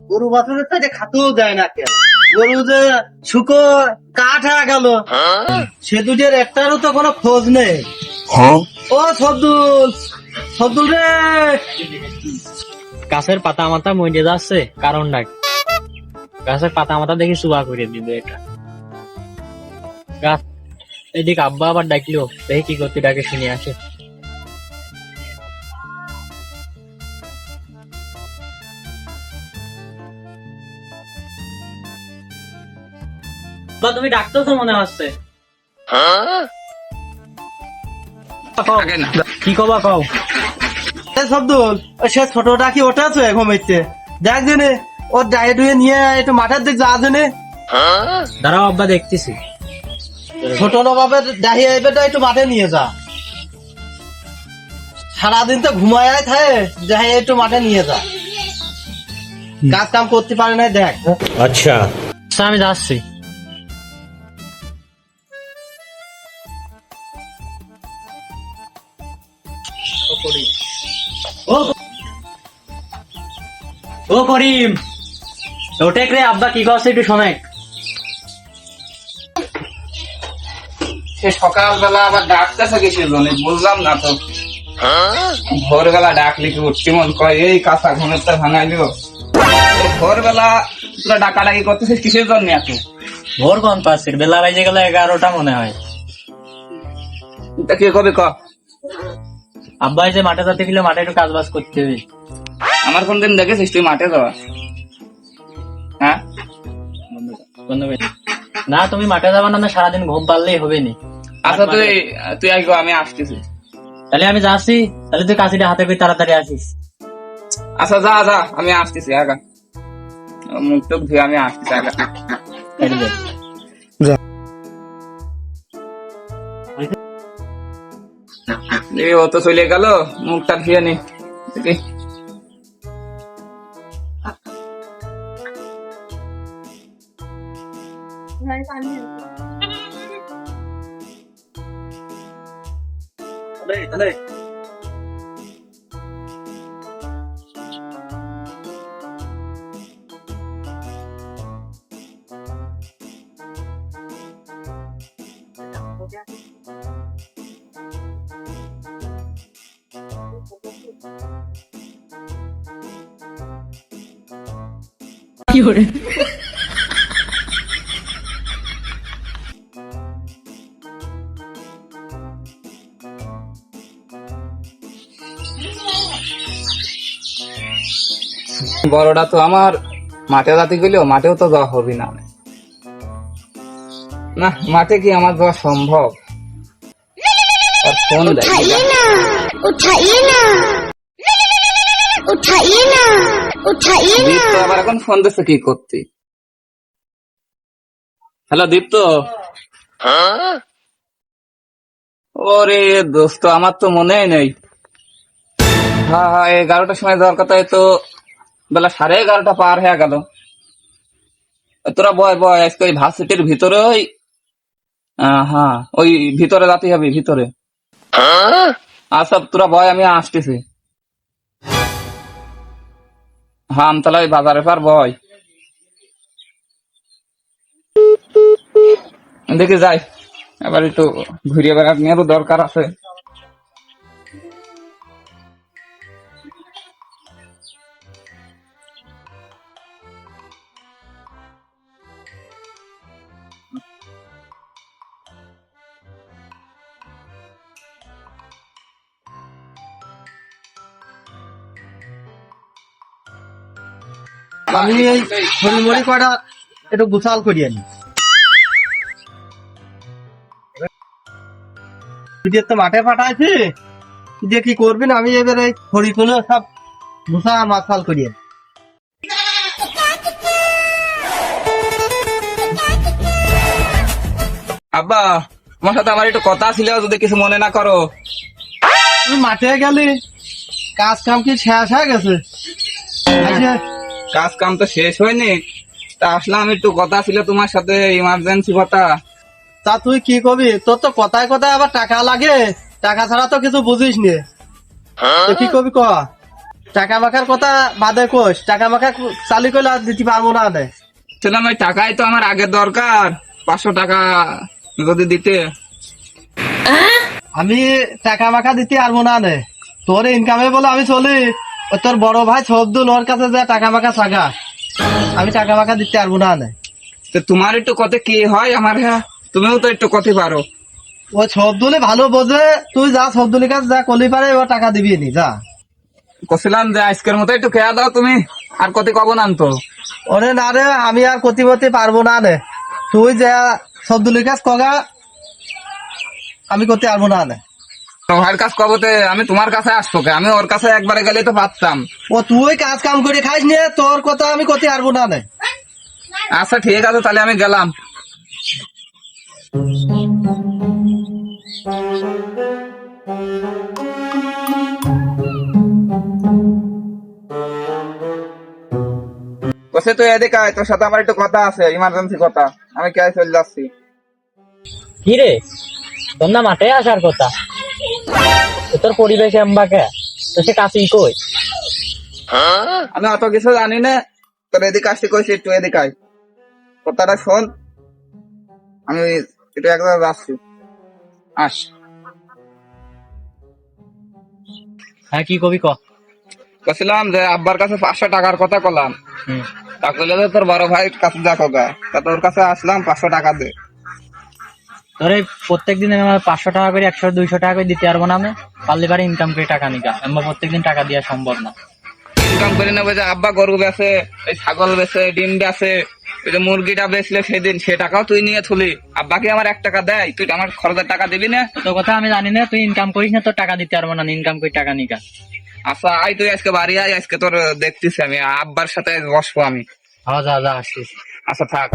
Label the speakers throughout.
Speaker 1: গরু বাছুরের তো এটা খাতেও দেয় না কেন? গরু যে শুকো কাঠ হয়ে গেল, সে দুটোর একটারও তো কোনো খোঁজ নেই। ও সবদুল, সবদুল রে,
Speaker 2: গাছের পাতা মাথা মরে যাচ্ছে, কারণ ডাক গাছের পাতা মাথা দেখি চুয়া করে দিবে এটা গাছ। এদিকে আব্বা আবার ডাকলো, দেখি কি করতে ডাকে শুনে আসে। বা তুমি ডাকতেছো মনে হচ্ছে, কি কবা কও?
Speaker 1: এ সবদুল, সে ছোটটা কি ওটা আছে ঘুমাইছে? দেখ জেনে ওর ডায়ে ডুয়ে নিয়ে একটু মাঠের দিক যা জেনে।
Speaker 2: দাঁড়াও আব্বা দেখতেছি।
Speaker 1: ছোট নবাবের ডাহিয়ে এবেটা একটু মাঠে নিয়ে যা। সারাদিন তো ঘুমায় থাকে, ডাহিয়ে একটু মাঠে নিয়ে যা। কাজ কাম করতে পারে না, দেখ।
Speaker 2: আচ্ছা আমি যাচ্ছি। ও করিম, ওটেক রে, আব্বা কি করছে একটু শোনাই।
Speaker 3: সে সকালবেলা আবার ডাকতেছে কিসের জন্য বুঝলাম না তো। ভোরবেলা ডাকলে কি উঠছি মন কয় এই কাঁচা ঘুমের তো ভাঙাইলো। ভোরবেলা তোরা ডাকাডাকি করতেছিস কিসের জন্য এত?
Speaker 2: ভোর কোন পাচ্ছিস, বেলা বাজে গেল 11টা মনে হয়।
Speaker 3: তা কি কবে ক?
Speaker 2: আব্বা এই যে মাঠে যাতে গেলে মাঠে একটু কাজ বাজ করতে হবে।
Speaker 3: আমার কোনদিন দেখেছিস তুই মাঠে যাওয়া? হ্যাঁ,
Speaker 2: না তুমি মাঠে যাবা না, সারাদিন ঘুম পারলেই হবে নি।
Speaker 3: আচ্ছা তুই তুই আগে আমি আসতেছি।
Speaker 2: তাহলে আমি যাচ্ছি, তাহলে তুই কাছিটা হাতে করে তাড়াতাড়ি আসিস।
Speaker 3: আচ্ছা যা যা, আমি আসতেছি আগা। মুখ টুক ধুয়ে আমি আসতেছি আগা। এই ও তো চলে গেল, মুখটা ধুয়ে নি দেখি। বড়টা তো আমার মাঠে যাতে গেলেও মাঠেও তো যাওয়া হবে না। না মাঠে কি আমার যাওয়া সম্ভব? আর ফোন দেয় দীপ্ত আবার এখন ফোন দিচ্ছে কি করতে। হ্যালো দীপ্ত। ওরে দোস্ত আমার তো মনেই নেই। হ্যাঁ হ্যাঁ, 11টার সময় যাওয়ার কথা, তো বেলা 11:30 পার হয়ে গেল। তোরা বয় বয় আজকে ওই ভার্সিটির ভিতরে ওই হ্যাঁ ওই ভিতরে যাতে হবে ভিতরে। আচ্ছা তোরা বয় আমি আসতেছি। হ্যাঁ আমতলা ওই বাজারে পার বয়, দেখি যাই এবার একটু ঘুরিয়ে বেড়ার নিয়েও দরকার আছে।
Speaker 1: আমি এই খড়িমড়ি কয়টা একটু গুছাল করিয়ে নি। তুই তো মাঠে পাঠাইছি, যে কি করবি না, আমি এবারে খড়ি গুলো সব গুছা মাছাল করিয়ে।
Speaker 3: আব্বা তোমার সাথে আমার একটু কথা ছিল, যদি কিছু মনে না করো।
Speaker 1: তুই মাঠে গেলি, কাজ কাম কি শেষ হয়ে গেছে? আচ্ছা,
Speaker 3: কাজ কাম তো শেষ হয়নি, তা আসলাম একটু কথা ছিল তোমার সাথে, ইমার্জেন্সি কথা।
Speaker 1: তা তুই কি করবি? তোর তো কথায় কথায় আবার টাকা লাগে, টাকা ছাড়া তো কিছু বুঝিস নি। তো কি করবি ক? টাকা মাখার কথা বাদে কোষ, টাকা মাখা চালু করলে আর দিতে পারবো না নে।
Speaker 3: ছিলাম ওই টাকাই তো আমার আগে দরকার, 500 টাকা যদি দিতে।
Speaker 1: আমি টাকা মাখা দিতে পারবো না নে, তোর ইনকামে বলে আমি চলি। ওই তোর বড় ভাই সবদুল ওর কাছে যা টাকা মাখা থাকা, আমি টাকা মাখা দিতে পারবো না নে।
Speaker 3: তো তোমার একটু কথা কি হয় আমার, হ্যাঁ তুমিও তো একটু কথা পারো।
Speaker 1: ও সবদুলে ভালো বোঝে, তুই যা সবদুলের কাছে যা কলি পারে ও টাকা দিবি নি যা।
Speaker 3: কছিলাম যে আজকের মতো একটু খেয়া দাও তুমি, আর কত কব না তো।
Speaker 1: ওরে না রে, আমি আর কতিপতি পারবো না নে, তুই যা সবদুলের কাছে কগা, আমি করতে পারবো না নে।
Speaker 3: তো ভাইয়ের কাছে কবতে আমি তোমার কাছে আসতো কে? আমি ওর কাছে একবারে গেলে তো পারতাম।
Speaker 1: ও তুই কাজ কাম করে খাইস নিয়ে, তোর কথা আমি করতে পারবো না নে।
Speaker 3: আচ্ছা ঠিক আছে, তাহলে আমি গেলাম। বসে তুই এদিকে আয়, তোর সাথে আমার একটু কথা আছে, ইমার্জেন্সি কথা। আমি কে চলে যাচ্ছি।
Speaker 2: কি রে, তোর না মাঠে আসার কথা, তোর পরিবেশ এমবাকে তো সে কাছেই কই।
Speaker 3: আমি অত কিছু জানি না, তোর এদিকে আসতে কইছি, একটু এদিকে আয়, কথাটা শোন। আমি একটু এক জায়গায় যাচ্ছি, আস।
Speaker 2: হ্যাঁ কি কবি ক।
Speaker 3: বলছিলাম যে আব্বার কাছে 500 টাকার কথা কলাম,
Speaker 2: হুম।
Speaker 3: তা কইলে যে তোর বড় ভাই কাছে যা কগা, তা তোর কাছে আসলাম 500 টাকা দে।
Speaker 2: তোর এই প্রত্যেকদিন আমার 500 টাকা করে 100-200 টাকা করে দিতে পারবো না, আমি পারলে পারে ইনকাম করে টাকা নিকা, আমার প্রত্যেকদিন টাকা দেওয়া সম্ভব না।
Speaker 3: ইনকাম করে নেবে যে আব্বা গরু বেচে, এই ছাগল বেচে, ডিম বেচে, ওই যে মুরগিটা বেচলে সেদিন সে টাকাও তুই নিয়ে থুলি। আব্বাকে আমার 1 টাকা দেয়, তুই আমার খরচের টাকা দিবি না?
Speaker 2: তোর কথা আমি জানি না, তুই ইনকাম করিস না, তোর টাকা দিতে পারবো না, ইনকাম করে টাকা নিকা।
Speaker 3: আচ্ছা আয় তুই আজকে বাড়ি আয়, আজকে তোর দেখতেছি আমি, আব্বার সাথে বসবো আমি।
Speaker 2: হ্যাঁ যা যা আসছিস।
Speaker 3: আচ্ছা থাক।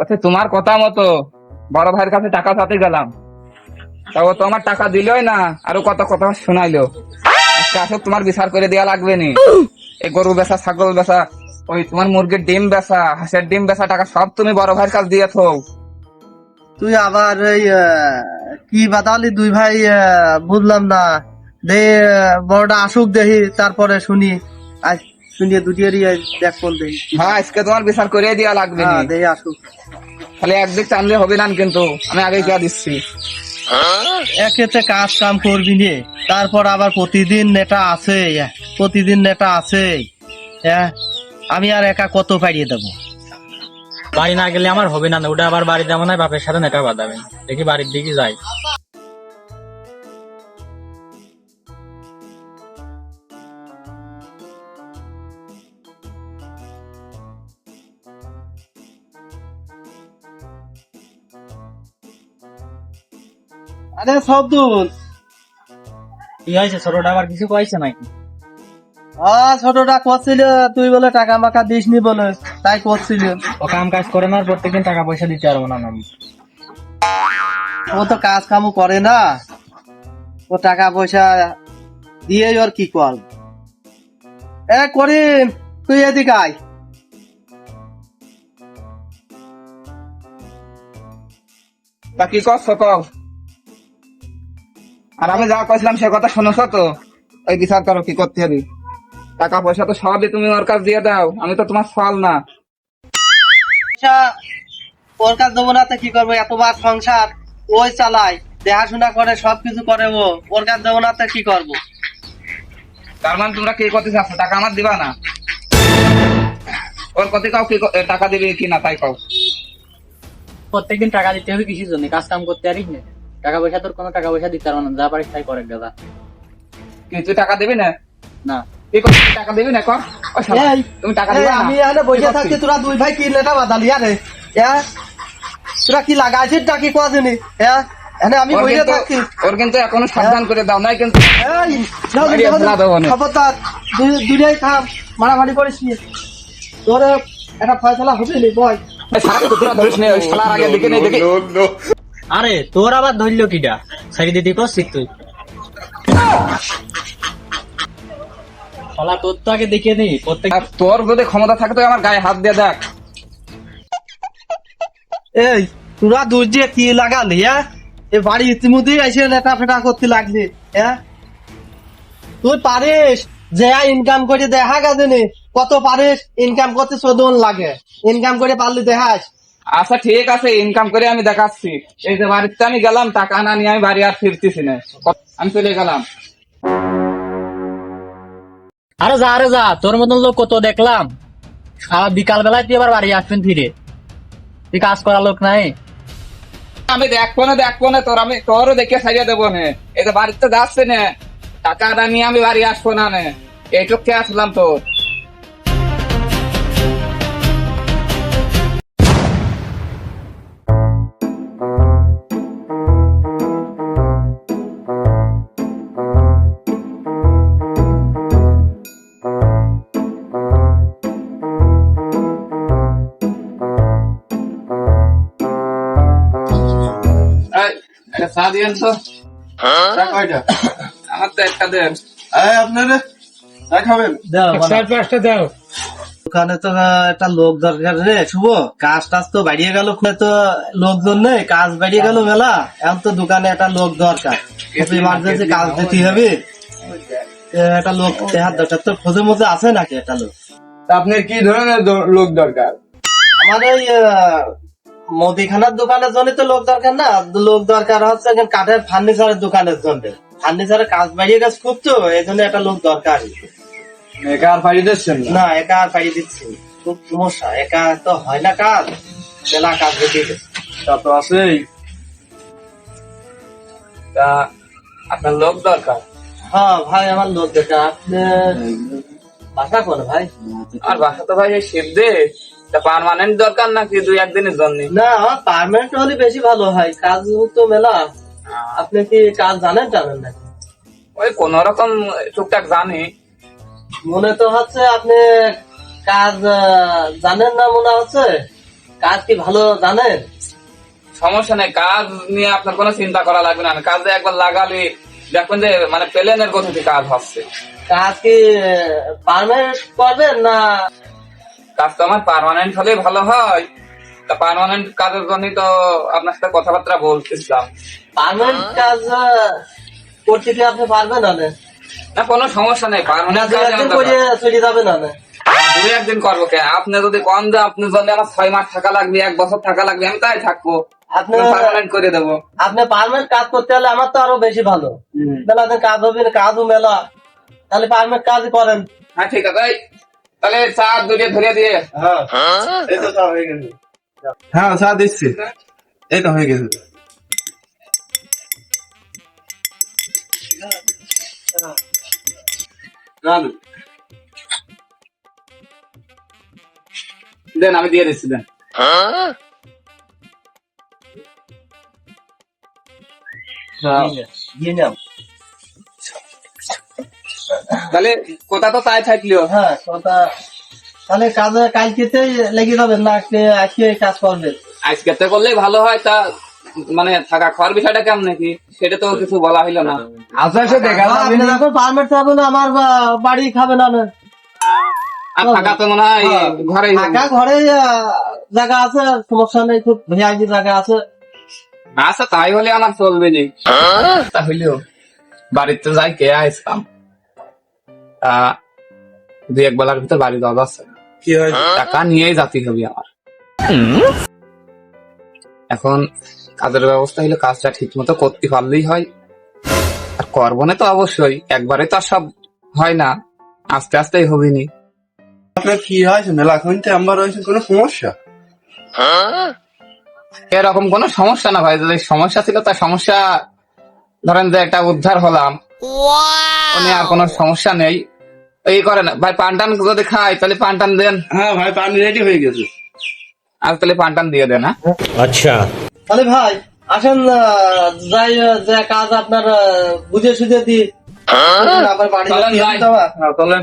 Speaker 3: আচ্ছা তোমার কথা মতো বড় ভাইয়ের কাছে টাকা চাতে গেলাম, তা ও তো আমার টাকা দিলই না, আরো কত কথা শোনাইলো। আজকে আসো, তোমার বিচার করে দেওয়া লাগবে নি। এই গরু বেচা, ছাগল বেচা, ওই তোমার মুরগির ডিম বেচা, হাঁসের ডিম বেচা টাকা সব তুমি বড় ভাইয়ের কাছে দিয়েছো।
Speaker 1: তুই আবার এই কি বাতালি দুই ভাই, বুঝলাম না। দে বড়টা আসুক দেখি, তারপরে শুনি। আজ শুনিয়ে দুটিয়ারই দেখ কোন দেখি।
Speaker 3: হ্যাঁ আজকে তোমার বিচার করে দেওয়া লাগবে নি।
Speaker 1: হ্যাঁ দেখি আসুক।
Speaker 3: খালি একদিক টানলে হবে না কিন্তু, আমি আগে কে দিচ্ছি।
Speaker 1: একেতে কাজ কাম করবি নে, তারপর আবার প্রতিদিন নেটা আছে, প্রতিদিন নেটা আছে। আমি আর একা কত পাড়িয়ে দেবো।
Speaker 2: বাড়ি না গেলে আমার হবে না, ওটা আবার বাড়ি যাবো না, বাপের সাথে নেটা বাঁধাবে। দেখি বাড়ির দিকে যাই।
Speaker 1: আরে সবদুল,
Speaker 2: কি হয়েছে, ছোটটা আবার কিছু কয়েছে নাকি?
Speaker 1: ছোটটা করছিল, তুই বলে টাকা মাকা দিস নি বলে, তাই করছিল।
Speaker 2: ও কাম কাজ করে না, আর প্রত্যেকদিন টাকা পয়সা দিতে পারবো না আমি।
Speaker 1: ও তো কাজ কামও করে না, ও টাকা পয়সা দিয়ে ওর কি কর। করিম, তুই এদিকে আয়।
Speaker 3: তা কি করছো কও? আর আমি যা কইছিলাম সে কথা শুনেছো তো? ওই বিচার করো কি করতে হবে। টাকা পয়সা তো সবই তুমি ওর কাছে দিয়ে দাও, আমি তো তোমার ফল না।
Speaker 1: পয়সা ওর কাজ দেবো না তো কি করবো, এতবার সংসার ওই চালায়, দেখাশোনা করে, সবকিছু করে ও, ওর কাজ দেবো না তো কি করবো।
Speaker 3: তার মানে তোমরা কি করতে চাচ্ছ, টাকা আমার দিবা না? ওর কত কাউ কি টাকা দিবে কি না তাই কও।
Speaker 2: প্রত্যেকদিন টাকা দিতে হবে কিসের জন্য, কাজ কাম করতে পারিস না? টাকা পয়সা তোর কোনো টাকা পয়সা দিতে পারবো না, যা পারিস তাই করে দাদা।
Speaker 3: কি তুই টাকা দিবি না?
Speaker 2: না
Speaker 3: কি করছিস, টাকা দিবি না কর। ও শালা,
Speaker 1: এই,
Speaker 3: তুমি টাকা
Speaker 1: এই,
Speaker 3: দিবা না?
Speaker 1: আমি এখানে বসে
Speaker 3: কি করছিস?
Speaker 1: থাকছি, তোরা দুই ভাই কি লেটা বাদালি আরে, তোরা কি লাগাইছিস ডাকি কোয়া জানি, এখানে আমি
Speaker 3: ওর
Speaker 1: বসে
Speaker 3: কিন্তু-
Speaker 1: থাকছি।
Speaker 3: ওর কিন্তু এখনো সাবধান করে দাও নাই কিন্তু।
Speaker 1: এই, যাও,
Speaker 3: মারিয়া
Speaker 1: যাও,
Speaker 3: ফেলা দেবো না।
Speaker 1: খবরদার, দুইটাই থাম, মারামারি করিস নি। তোর একটা ফয়সলা হবে নি, বয়।
Speaker 3: এই শালা কুকুরা ধরিস নে, ওই শালার আগে দিকে নেই দেখি।
Speaker 2: আরে তোর আবার ধরলো কিটা, ছাড়ি দিতে করছিস তুই? শালা তোর তো আগে দেখে নি প্রত্যেক
Speaker 3: আর তোর যদি ক্ষমতা থাকে তো আমার গায়ে হাত দিয়ে দেখ।
Speaker 1: এই তোরা দূর দিয়ে কি লাগালি হ্যাঁ? এ বাড়ি ইতিমধ্যেই এসে লেটা ফেটা করতে লাগলি হ্যাঁ? তুই পারিস যে ইনকাম করে দেখা গেছে নি কত পারিস ইনকাম করতে চোদন লাগে, ইনকাম করে পারলি দেখাস।
Speaker 3: আচ্ছা ঠিক আছে, ইনকাম করে আমি দেখাচ্ছি। এই যে বাড়িতে আমি গেলাম, টাকা না নিয়ে আমি বাড়ি আর ফিরতেছি না, আমি চলে গেলাম।
Speaker 2: আরে যা তোর মতন লোক কত দেখলাম। সারা বিকাল বেলায় তুই আবার বাড়ি আসবেন ফিরে, তুই কাজ করা লোক নাই।
Speaker 3: আমি দেখবো না তোর, আমি তোরও দেখে সারিয়ে দেবো না। এই যে বাড়িতে যাচ্ছে না, টাকা না নিয়ে আমি বাড়ি আসবো না। এইটুক কে আসলাম তোর। এই, একটা চা দিয়েন তো।
Speaker 4: চা কয়টা?
Speaker 3: আমার তো একটা দেন।
Speaker 4: আপনারা চা খাবেন?
Speaker 1: দাও, বানা।
Speaker 2: 4-5টা দাও।
Speaker 1: ওখানে তো একটা লোক দরকার রে শুভ, কাজ টাজ তো বাড়িয়ে গেল, তো লোকজন নেই, কাজ বাড়িয়ে গেল মেলা। এখন তো দোকানে একটা লোক দরকার, ইমার্জেন্সি কাজ দিতে হবে। একটা লোক দেখার দরকার, তো খোঁজে মধ্যে আছে নাকি একটা লোক?
Speaker 4: তা আপনার কি ধরনের লোক দরকার?
Speaker 1: আমার ওই মুদিখানার দোকানের জন্য তো লোক দরকার না, লোক দরকার হচ্ছে এখন কাঠের ফার্নিচারের দোকানের জন্য। ফার্নিচারের কাজ বাড়িয়ে গেছে খুব, তো এই জন্য একটা লোক দরকার।
Speaker 4: একা আর পাড়ি দিচ্ছেন না?
Speaker 1: না, একা আর পাড়ি দিচ্ছি, খুব সমস্যা, একা তো হয় না কাজ, মেলা কাজ বেরিয়ে গেছে।
Speaker 4: তা তো আছেই।
Speaker 3: তা আপনার লোক দরকার?
Speaker 1: হ্যাঁ ভাই, আমার লোক দরকার। আপনি বাসা কোন ভাই?
Speaker 3: আর বাসা তো ভাই শিবদে। তা পার্মানেন্ট দরকার নাকি 2-1 দিনের জন্য?
Speaker 1: না, পার্মানেন্ট হলে বেশি ভালো হয়, কাজ তো মেলা। আপনি কি কাজ জানেন নাকি?
Speaker 3: ওই কোন রকম টুকটাক জানি।
Speaker 1: মনে তো হচ্ছে আপনি কাজ জানেন না, মনে হচ্ছে। কাজ কি ভালো জানেন?
Speaker 3: সমস্যা নেই, কাজ নিয়ে আপনার কোনো চিন্তা করা লাগবে না। আমি কাজে একবার লাগালি দেখবেন যে মানে প্লেনের গতিতে কাজ হচ্ছে।
Speaker 1: কাজ কি পার্মানেন্ট করবেন না?
Speaker 3: কাজ তো আমার পার্মানেন্ট হলে ভালো হয়। তা পার্মানেন্ট কাজের জন্যই তো আপনার সাথে কথাবার্তা বলতেছিলাম।
Speaker 1: পার্মানেন্ট কাজ করতে কি আপনি পারবেন না?
Speaker 3: না কোনো সমস্যা নেই, পার্মানেন্ট কাজ
Speaker 1: একদিন করে চলে যাবে না?
Speaker 3: 2-1 দিন করবো কে? আপনি যদি কম দেন, আপনার জন্য আমার 6 মাস থাকা লাগবে, 1 বছর থাকা লাগবে, আমি তাই থাকবো।
Speaker 1: আপনি
Speaker 3: পার্মানেন্ট করে দেবো।
Speaker 1: আপনি পার্মানেন্ট কাজ করতে হলে আমার তো আরো বেশি ভালো। মেলা দিন কাজ হবে না, কাজও মেলা, তাহলে পার্মানেন্ট কাজ করেন।
Speaker 3: হ্যাঁ ঠিক আছে, তাহলে চা দুলিয়ে ধরে দিয়ে।
Speaker 1: হ্যাঁ,
Speaker 4: এই তো চা হয়ে গেছে। হ্যাঁ চা দিচ্ছি, এই তো হয়ে গেছে।
Speaker 3: দেন, আমি দিয়ে দিচ্ছি, দেন।
Speaker 1: দিয়ে নাও।
Speaker 3: তাহলে কোথা তো তাই থাকলেও
Speaker 1: হ্যাঁ, তাহলে কাজে কালকেতে লেগে যাবেন না, আজকে কাজ করবেন?
Speaker 3: আজকে তো করলেই ভালো হয়। তা মানে থাকা খাওয়ার বিষয়টা কেমন নাকি সেটা তো কিছু বলা হইলো না।
Speaker 4: আচ্ছা সে দেখা যাবে
Speaker 1: আপনি
Speaker 4: না।
Speaker 1: যখন পারমিট থাকবেন আমার বাড়ি খাবেন না?
Speaker 3: আর থাকা তো মনে হয় ঘরেই হবে।
Speaker 1: থাকা ঘরে জায়গা আছে, সমস্যা নেই, খুব ভিআইপি জায়গা আছে।
Speaker 3: আচ্ছা তাই হলে আমার চলবে নি। তা হইলেও বাড়িতে যাই কে আসতাম, 2-1 বেলার ভিতর বাড়ি যাওয়া যাচ্ছে না।
Speaker 4: কি হয়?
Speaker 3: টাকা নিয়েই যাতে হবে আমার। এখন কাজের ব্যবস্থা হলে কাজটা ঠিক মতো করতে পারলেই হয়। আর করবো না তো অবশ্যই, একবারে তো আর সব হয় না, আস্তে আস্তেই হবে নি।
Speaker 4: আপনার কি হয়েছে? মেলা খুঁজতে আমার হয়েছে কোনো সমস্যা?
Speaker 3: এরকম কোনো সমস্যা না ভাই, যদি সমস্যা ছিল তার সমস্যা ধরেন যে একটা উদ্ধার হলাম, উনি আর কোনো সমস্যা নেই। এই করে না ভাই, পানটান যদি খাই তাহলে পানটান দেন।
Speaker 4: হ্যাঁ ভাই, পানি রেডি হয়ে গেছে।
Speaker 3: আর তাহলে পানটান দিয়ে দেন। হ্যাঁ
Speaker 2: আচ্ছা,
Speaker 1: তাহলে ভাই আসেন, যাই, যে কাজ আপনার বুঝে সুঝে দিই, আবার বাড়ি
Speaker 3: চলেন
Speaker 1: যেতে
Speaker 3: যাই।
Speaker 1: হবে তো আবার।
Speaker 3: হ্যাঁ, চলেন।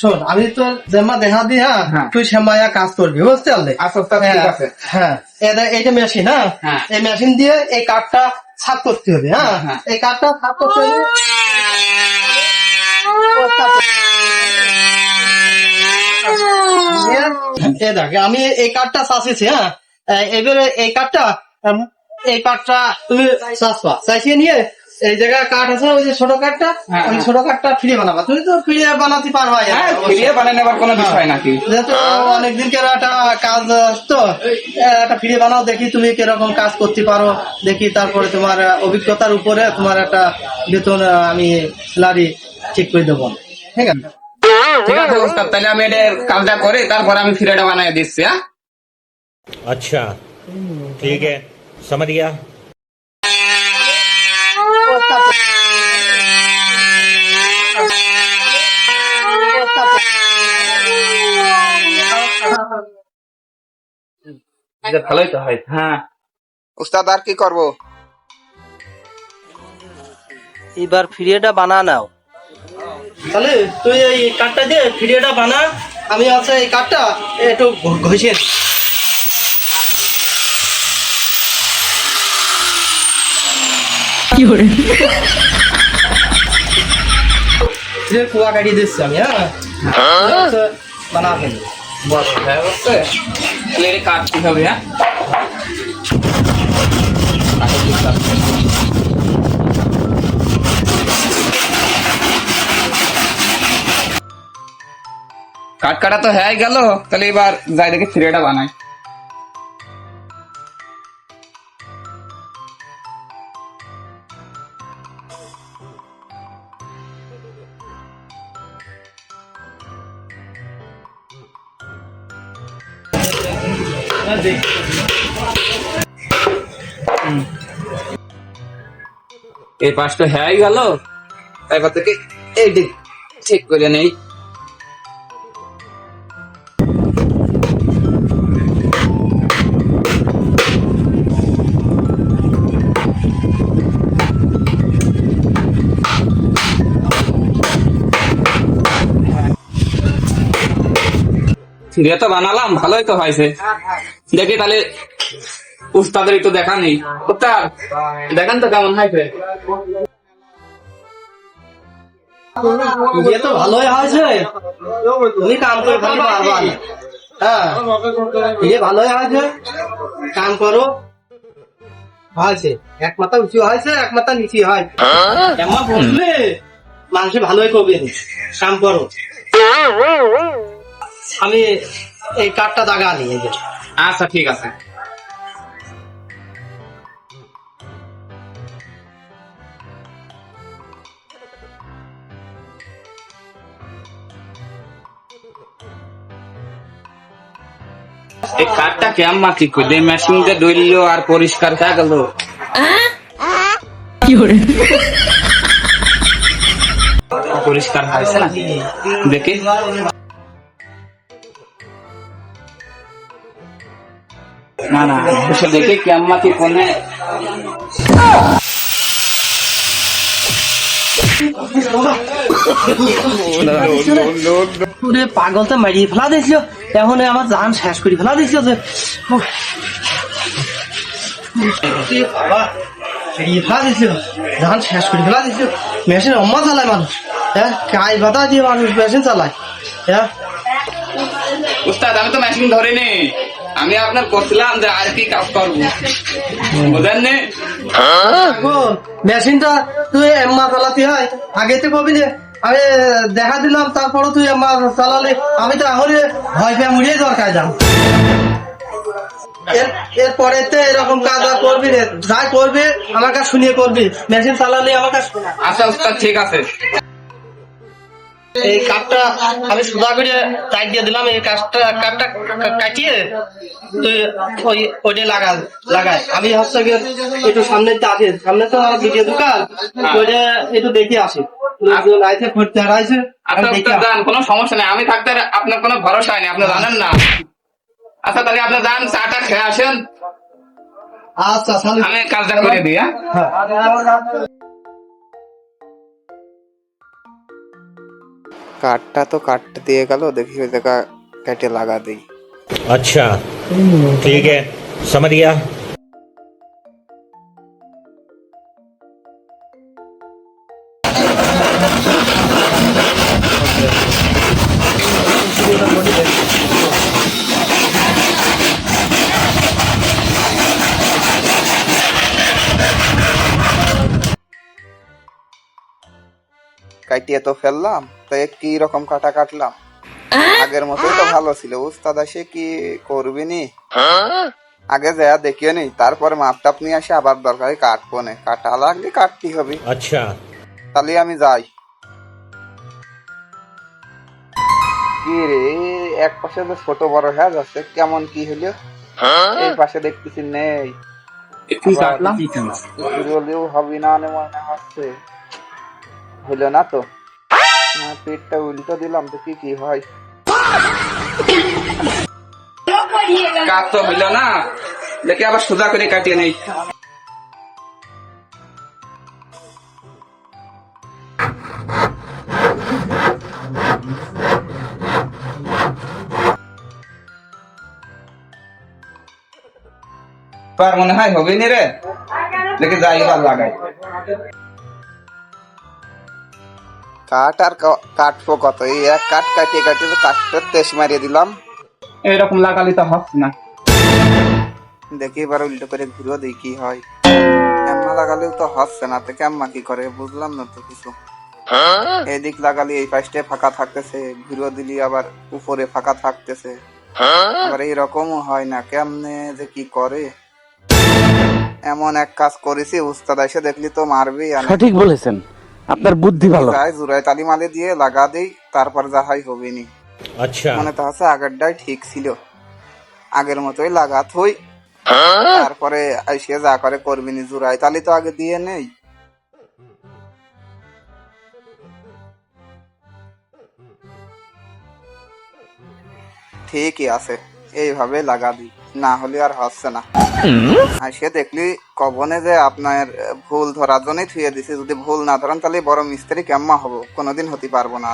Speaker 1: শোন আমি তো যেমা দেখা দিই, হ্যাঁ
Speaker 3: হ্যাঁ।
Speaker 1: তুই সেমাইয়া কাজ করবি, বুঝতে পারলি?
Speaker 3: আচ্ছা ওস্তাদ ঠিক আছে।
Speaker 1: হ্যাঁ এইটা মেশিন, হ্যাঁ
Speaker 3: হ্যাঁ।
Speaker 1: এই মেশিন দিয়ে এই কাঠটা সাফ করতে হবে, হ্যাঁ
Speaker 3: হ্যাঁ।
Speaker 1: এই কাঠটা সাফ করতে হবে। এই দেখ আমি এই কাঠটা চাষিছি, হ্যাঁ এবারে এই কাঠটা তুমি চাষবা, চাষিয়ে নিয়ে এই জায়গায় কাঠ আছে, ওই যে ছোট কাঠটা,
Speaker 3: হ্যাঁ,
Speaker 1: ওই
Speaker 3: হ্যাঁ।
Speaker 1: ছোট কাঠটা ফিরে বানাবা। তুমি তো ফিরে বানাতে পারবা,
Speaker 3: হ্যাঁ ফিরিয়ে বানিয়ে নেবার কোনো বিষয় নাকি।
Speaker 1: যেহেতু অনেকদিনকার একটা কাজ তো একটা ফিরে বানাও, দেখি তুমি কিরকম কাজ করতে পারো দেখি, তারপরে তোমার অভিজ্ঞতার উপরে তোমার একটা বেতন আমি স্যালারি ঠিক করে দেবো, ঠিক আছে?
Speaker 3: ঠিক আছে ওস্তাদ, তাহলে আমি এটা কাজটা করে তারপরে আমি ফিরেটা বানিয়ে দিচ্ছি। হ্যাঁ
Speaker 5: अच्छा ठीक है समझ गया
Speaker 3: ভালোই তো হয়। হ্যাঁ উস্তাদ আর কি করবো?
Speaker 1: এবার ফিরিয়েটা বানা নাও, তাহলে তুই এই কাঠটা দিয়ে ফিরিয়েটা বানা, আমি আছে এই কাঠটা একটু ঘষিয়ে দিই। ফিরে কুয়া কাটিয়ে দিচ্ছি আমি, হ্যাঁ বানা ফেলি।
Speaker 3: বড় হয়ে গেছে, তাহলে এটা কাটতে হবে। হ্যাঁ কাট কাটা তো হয়ে গেল, তাহলে এবার যাই দেখে ফিরেটা বানাই। এই পাশটা হয়ে গেল, এবার থেকে এই দিক ঠিক করে নেই। ফিরে তো বানালাম, ভালোই তো হয়েছে। দেখি তাহলে উস্তাদের একটু দেখা নেই। উস্তাদ দেখান তো কেমন হয়েছে।
Speaker 1: ये तो ভালোই হয়েছে, তুমি কাম করে খালি পারবা না। হ্যাঁ ये ভালোই হয়েছে, কাম করো। হয়েছে এক মাথা উঁচু হয়েছে, এক মাথা নিচু হয়, এমন বসলে মানুষ ভালোই করবে, কাম করো। আমি এই কাঠটা দাগা নিয়ে যাই।
Speaker 3: আচ্ছা ঠিক আছে। এই কাঠটা কেমন ঠিক করে মেশিন দিয়ে ধরলো আর পরিষ্কার হয়ে গেল। পরিষ্কার হয়েছে না দেখি। না না বসে দেখি কেমন কি কোনে।
Speaker 1: পুরে পাগল তো মারিয়ে ফেলা দিয়েছিল, এখন আমার জান শেষ করে ফেলা দিয়েছিল যে বাবা, মারিয়ে ফেলা দিয়েছিল, জান শেষ করে ফেলা দিয়েছিল। মেশিন অম্মা চালায় মানুষ, হ্যাঁ কাজ বাতা দিয়ে মানুষ মেশিন চালায়। হ্যাঁ
Speaker 3: উস্তাদ আমি তো মেশিন ধরিনি, আমি আপনার করছিলাম যে আর কি কাজ করবো বুঝেন নে।
Speaker 1: মেশিনটা তুই এম্মা চালাতে হয়, আগে তো কবি নে, আমি দেখা দিলাম তারপরে তুই এম্মা চালালে, আমি তো এখন ভয় পেয়ে মুড়িয়ে দরকার যাম। এরপরে তো এরকম কাজ আর করবি রে, যাই করবি আমার কাছে শুনিয়ে করবি, মেশিন চালালে আমার কাছে।
Speaker 3: আচ্ছা উস্তাদ ঠিক আছে।
Speaker 1: এই কাঠটা আমি সুদা করে টাইট দিয়ে দিলাম, এই কাঠটা কাটিয়ে তুই ওইটা লাগাই। আমি হচ্ছে গিয়ে একটু সামনে আসি, সামনে তো আমার দ্বিতীয় দোকান, ওইটা একটু দেখে আসি। লোকজন আইছে ঘুরতে হারাইছে,
Speaker 3: আচ্ছা উস্তাদ যান, কোনো সমস্যা নেই, আমি থাকতে আপনার কোনো ভরসা নেই, আপনি জানেন না। আচ্ছা তাহলে আপনি যান, চাটা খেয়ে আসেন,
Speaker 1: আচ্ছা সালু।
Speaker 3: আমি কাজটা করে দিই। হ্যাঁ
Speaker 6: কাঠটা তো কাটতে দিয়ে গেল, দেখি ওই জায়গা কেটে লাগা দিই।
Speaker 5: अच्छा ठीक है समझ गया।
Speaker 6: কাটিয়ে তো ফেললাম, তো এ কি রকম কাটা কাটলাম? আগের মতোই তো ভালো ছিল। উস্তাদ এসে কি করবি নি, আগে যা দেখিও নি, তারপরে মাপ টাপ নিয়ে আসে আবার দরকারি কাটবো না। কাটা লাগলে কাটতে হবে।
Speaker 5: अच्छा
Speaker 6: তাহলে আমি যাই। কি রে, এক পাশে যে ছোট বড় হয়ে যাচ্ছে, কেমন কি হলো? এই পাশে দেখতেছি নেই। হলেও হবে না মনে হচ্ছে। হইলো না তো, পেটটা উল্টো দিলাম, তো কি হয়?
Speaker 3: কাজ তো হইলো না, দেখে আবার সোজা করে কাটিয়ে নেই। এবার মনে হয় হবে নি রে, দেখে যাই এবার লাগাই।
Speaker 6: কাঠ আর কাটবো কত? এই এক কাঠ কাটিয়ে কাটিয়ে তো কাঠটার তেজ মারিয়ে দিলাম।
Speaker 3: এরকম লাগালে তো হচ্ছে না।
Speaker 6: দেখি এবার উল্টো করে ঘুরেও দিই কি হয়। ক্যাম্মা লাগালেও তো হচ্ছে না, তো ক্যাম্মা কি করে বুঝলাম না তো কিছু। এদিক লাগালে এই পাশটায় ফাঁকা থাকতেছে, ঘুরেও দিলি আবার উপরে ফাঁকা থাকতেছে। আবার এইরকমও হয় না, কেমনে যে কি করে। এমন এক কাজ করেছি, উস্তাদ এসে দেখলি তো মারবি।
Speaker 7: সঠিক বলেছেন, আপনার বুদ্ধি ভালো।
Speaker 6: যাই জুরাই তালি মালে দিয়ে লাগা দেই, তারপর যাহাই হবে নি।
Speaker 5: अच्छा
Speaker 6: মনে তো হচ্ছে আগেরটাই ঠিক ছিল, আগের মতোই লাগাত হই। তারপরে এসে যা করে করবি নি, জুরাই তালি তো আগে দিয়ে নেই। ঠিকই আছে, এইভাবে লাগা দি, না হলে আর হচ্ছে না। আর সে দেখলি কবনে যে আপনার ভুল ধরার জন্যই থুয়ে দিছে। যদি ভুল না ধরেন তাহলে বড় মিস্ত্রি কেমন হবো, কোনোদিন হতে পারবো না।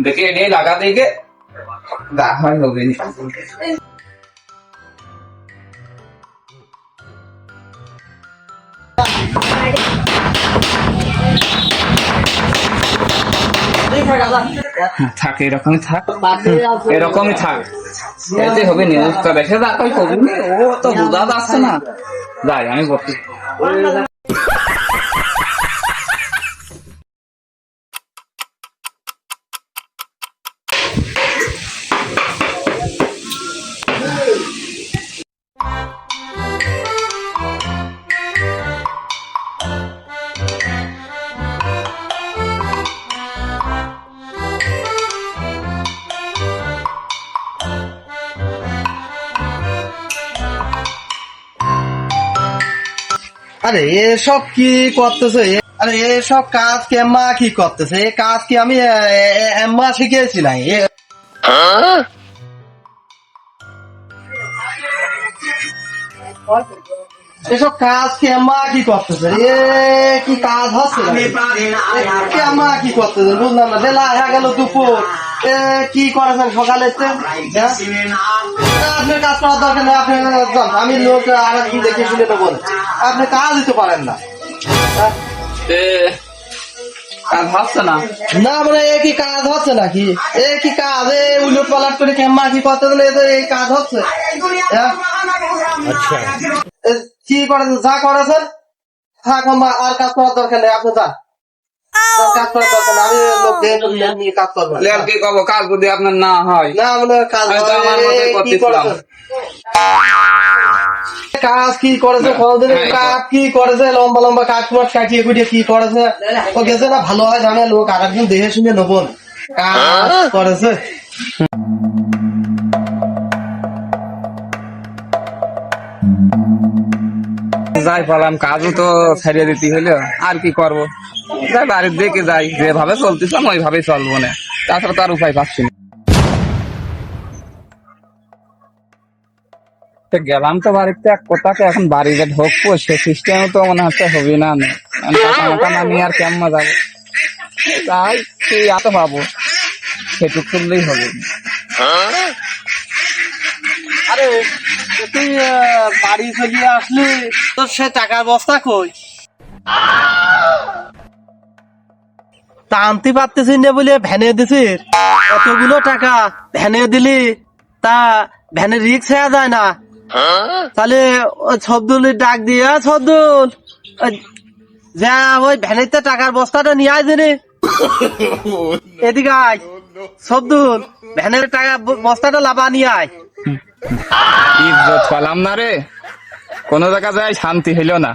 Speaker 3: দেখে এনে লাগা দেখে যা হয় হবে নি। থাক এরকমই থাক, এরকমই থাক। এতে হবে নি, উস্তাদ এসে যা কই করবি নি, ও তো বোঝা যাচ্ছে না। যাই আমি বলছি।
Speaker 1: আরে এসব কি করতেছে? আরে এসব কাজ কি আম্মা কি করতেছে? এই কাজ কি আমি আম্মা শিখিয়েছি নাই? এসব কাজ কি আম্মা কি করতেছে? এ কি কাজ হচ্ছে? কি আম্মা কি করতেছে বুঝলাম না। বেলা হয়ে গেল দুপুর, কি করেছেন সকালে? আপনার কাজ করার দরকার নেই, আপনি যান। আমি লোক আর একদিন দেখে শুনে তো বলে আপনি কাজ দিতে পারেন না।
Speaker 3: কাজ হচ্ছে না
Speaker 1: না মানে এ কি কাজ হচ্ছে নাকি? এ কি কাজ? উলট পালাট করে কেমন কি করতে দিলে এই কাজ হচ্ছে?
Speaker 5: अच्छा
Speaker 1: কি করেছেন? যা করেছেন থাক, আর কাজ করার দরকার নেই। আপনি যান, কাজ করার দরকার নেই। আমি লোক নিয়ে কাজ করবো না।
Speaker 3: কি করবো, কাজ যদি আপনার না হয়?
Speaker 1: না মানে কাজ
Speaker 3: আমি তো আমার মতোই
Speaker 1: কি
Speaker 3: করতেছিলাম।
Speaker 1: করেছেন? কাজ কি করেছে? কোনদিন কাজ কি করেছে? লম্বা লম্বা কাজ মাঠ কাটিয়ে কুটিয়ে কি করেছে? ও গেছে না, ভালো হয় জানে লোক আর একদিন দেখে শুনে নেবো। কাজ করেছে
Speaker 3: যাই পালাম, কাজও তো ছাড়িয়ে দিতে হলো, আর কি করবো, যাই বাড়ির দিকে যাই, যেভাবে চলতেছিলাম ওইভাবেই চলবো না, তাছাড়া তো আর উপায় পাচ্ছি না। তো গেলাম তো বাড়িতে, এক কোথাকে এখন বাড়ি যে ঢুকবো সে সিস্টেম তো মনে হচ্ছে হবে না, টাকা মাথা না নিয়ে আর কেমন যাবো, তাই কি এত পাবো সেটুক করলেই হবে।
Speaker 1: আরে তুই বাড়ি চলে আসলি, তোর সে টাকার বস্তা কই? তা আনতে পারতেছিস না বলে ভ্যানে দিছিস, এতগুলো টাকা ভ্যানে দিলি, তা ভ্যানের রিক্স হয়ে যায় না? তাহলে ওই ছবদুলের ডাক দিয়ে, ছবদুল যা ওই ভ্যানের টাকার বস্তাটা নিয়ে আয় রে, এদিকে আয় ছবদুল, ভ্যানের টাকা বস্তাটা লাভা নিয়ে আয়।
Speaker 3: ইজ্জত পেলাম না রে, কোনো জায়গা যায় শান্তি হইল না।